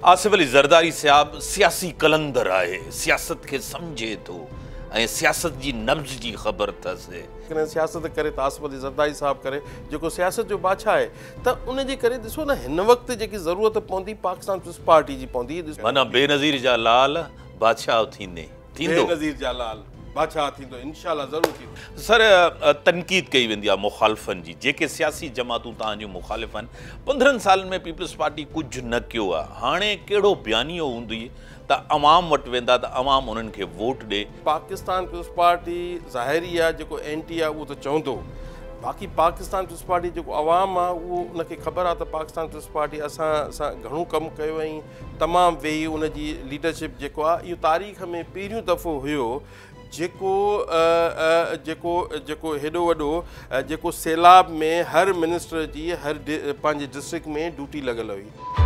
आसिफ अली ज़रदारी साहब सियासी कलंदर है, सियासत के समझे तो सियासत की नब्ज़ की खबर अथसि। सियासत करे तो आसिफ अली ज़रदारी साहब करे जो सियासत जो बादशाह है तो उन जे करे ॾिसो न हिन वक्त जी ज़रूरत पवंदी पाकिस्तान पीपल्स पार्टी जी पवंदी। माना बेनज़ीर जा लाल बादशाह थींदे थींदो बेनज़ीर जा लाल बादशाह थींदो इंशाअल्लाह ज़रूर थींदो। सर तनकीद कई वेंदी आहे मुखालफ़नि जी, जेके सियासी जमातूं तव्हांजूं मुखालिफ़ आहिनि 15 सालनि में पीपल्स पार्टी कुझु न कयो आहे। हाणे कहिड़ो बयानियो हूंदी त अवाम वटि वेंदा त अवाम उन्हनि खे वोट ॾे। पाकिस्तान पीपल्स पार्टी ज़ाहिरी आहे जेको एंटी आहे उहो त चवंदो, बाक़ी पाकिस्तान पीपल्स पार्टी जेको अवाम आहे उहो उनखे ख़बर आहे त पाकिस्तान पीपल्स पार्टी असां घणो कमु कयो ऐं तमामु वेही उन जी लीडरशिप जेको आहे इहो तारीख़ में पहिरियों दफ़ो हुयो जेको हेॾो वॾो जेको सैलाब में हर मिनिस्टर जी हर पंहिंजे डिस्ट्रिक्ट में ड्यूटी लॻल हुई।